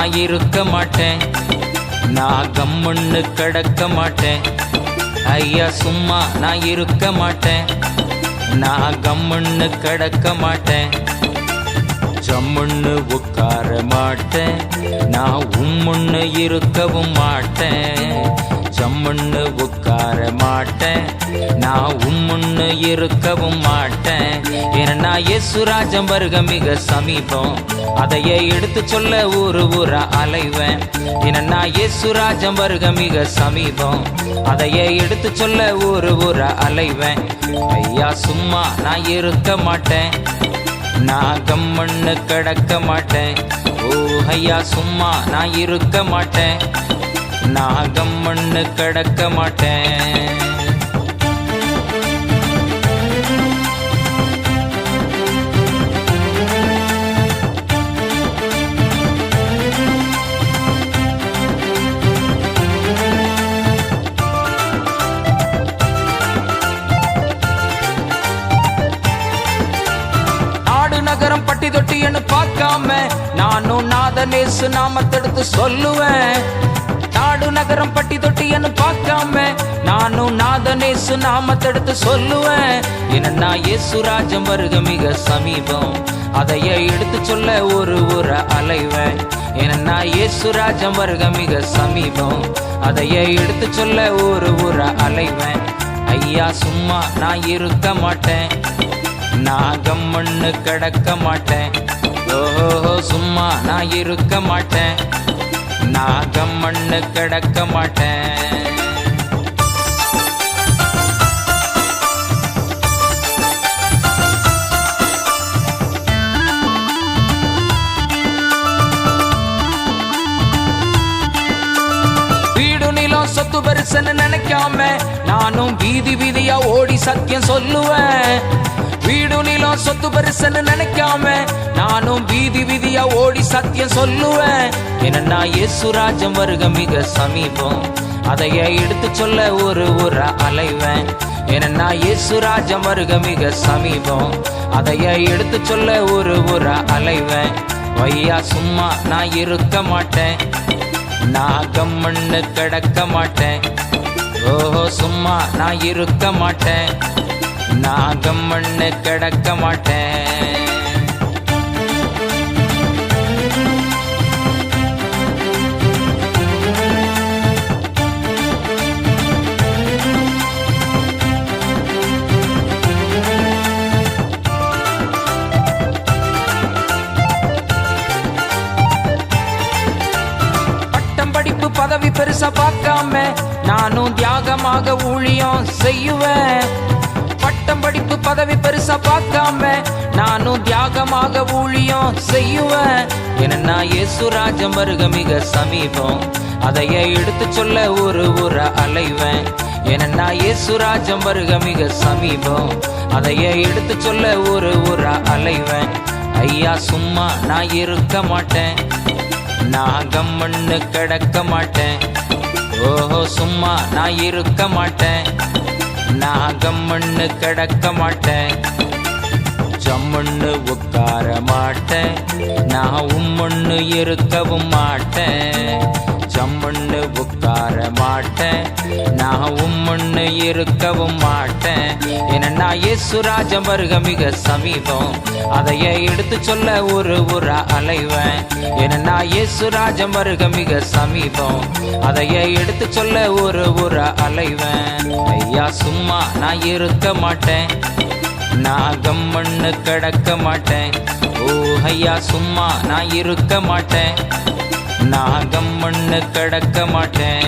நான் இருக்க மாட்டேன், நான் கம்முன்னு கிடக்க மாட்டேன். ஐயா சும்மா நான் இருக்க மாட்டேன், நான் கம்முன்னு கிடக்க மாட்டேன். ஜம்முன்னு உட்கார மாட்டேன், நான் உம்முன்னு இருக்கவும் மாட்டேன். ஜம்முன்னு உட்கார மாட்டேன், நான் உம்முன்னு இருக்கவும் மாட்டேன். ஏன்னா இயேசு ராஜ்யம் வருக மிக சமீபம், அதையே எடுத்து சொல்ல ஊரு ஊரா அலைவேன். ஏன்னா இயேசு ராஜ்யம் வருக மிக சமீபம், அதையே எடுத்து சொல்ல ஊரு ஊரா அலைவேன். ஐயா சும்மா நான் இருக்க மாட்டேன், நான் கம்முன்னு கிடக்க மாட்டேன். ஓ ஐயா சும்மா நான் இருக்க மாட்டேன், நான் கம்முன்னு கிடக்க மாட்டேன். நகரம் பட்டி தொட்டின்னு பார்க்காம நானும் நாதனேசு நாமத்தெடுத்து சொல்லுவேன். நாடு நகரம் பட்டி தொட்டின்னு பார்க்காம நானும் நாதனேசு நாமத்தெடுத்து சொல்லுவேன். ஏன்னா இயேசு ராஜ்யம் வருக மிக சமீபம், அதையே எடுத்து சொல்ல ஒரு ஊரை அலைவேன். ஏன்னா இயேசு ராஜ்யம் வருக மிக சமீபம், அதையே எடுத்து சொல்ல ஒரு ஊரை அலைவேன். ஐயா சும்மா நான் இருக்க மாட்டேன், நான் கம்முன்னு கிடக்க மாட்டேன். ஓஹோ சும்மா நான் இருக்க மாட்டேன், நான் கம்முன்னு கிடக்க மாட்டேன். வீடு நிலம் சொத்து பெருசுன்னு நினைக்காம நானும் வீதி வீதியா ஓடி சத்தியம் சொல்லுவேன். வீடு நிலம் சொத்து பெருசுன்னு நினைக்காம நானும் வீதி வீதியா ஓடி சத்தியம் சொல்லுவேன். ஏன்னா இயேசு ராஜ்யம் வருக மிக சமீபம், அதையே எடுத்து சொல்ல ஒரு ஊரா அலைவேன். ஏன்னா இயேசு ராஜ்யம் வருக மிக சமீபம், அதையே எடுத்து சொல்ல ஒரு ஊரா அலைவேன். ஐயா சும்மா நான் இருக்க மாட்டேன், நான் கம்முன்னு கிடக்க மாட்டேன். ஓஹோ சும்மா நான் இருக்க மாட்டேன், நான் கம்முன்னு கிடக்க மாட்டேன். பட்டம் படிப்பு பதவி பெருசா பார்க்காம நானும் தியாகமாக ஊழியம் செய்யுவேன். பட்டம் படிப்பு பதவி பெருசா பார்க்காம நானும் தியாகமாக ஊழியம் செய்யுவேன். ஏன்னா இயேசு ராஜ்யம் வருக மிக சமீபம், அதையே எடுத்து சொல்ல ஒரு ஊரை அலைவேன். ஏன்னா இயேசு ராஜ்யம் வருக மிக சமீபம், அதையே எடுத்து சொல்ல ஒரு ஊரா அலைவேன். ஐயா சும்மா நான் இருக்க மாட்டேன், நான் கம்முன்னு கிடக்க மாட்டேன். ஓஹோ சும்மா நான் இருக்க மாட்டேன், நான் கம்முன்னு கிடக்க மாட்டேன். ஜம்முன்னு உட்கார மாட்டேன், நான் உம்முன்னு இருக்கவும் மாட்டேன். ஜம்முன்னு உட்கார மாட்டேன், நான் உம்முன்னு இருக்கவும் மாட்டேன். ஏன்னா இயேசு ராஜ்யம் வருக மிக சமீபம், அதையே எடுத்து சொல்ல ஒரு ஊரா அலைவேன். ஏன்னா இயேசு ராஜ்யம் வருக மிக சமீபம், அதையே எடுத்து சொல்ல ஒரு ஊரா அலைவேன். ஐயா சும்மா நான் இருக்க மாட்டேன், நான் கம்முன்னு கிடக்க மாட்டேன். ஓ ஐயா சும்மா நான் இருக்க மாட்டேன், நான் கம்முன்னு கிடக்க மாட்டேன்.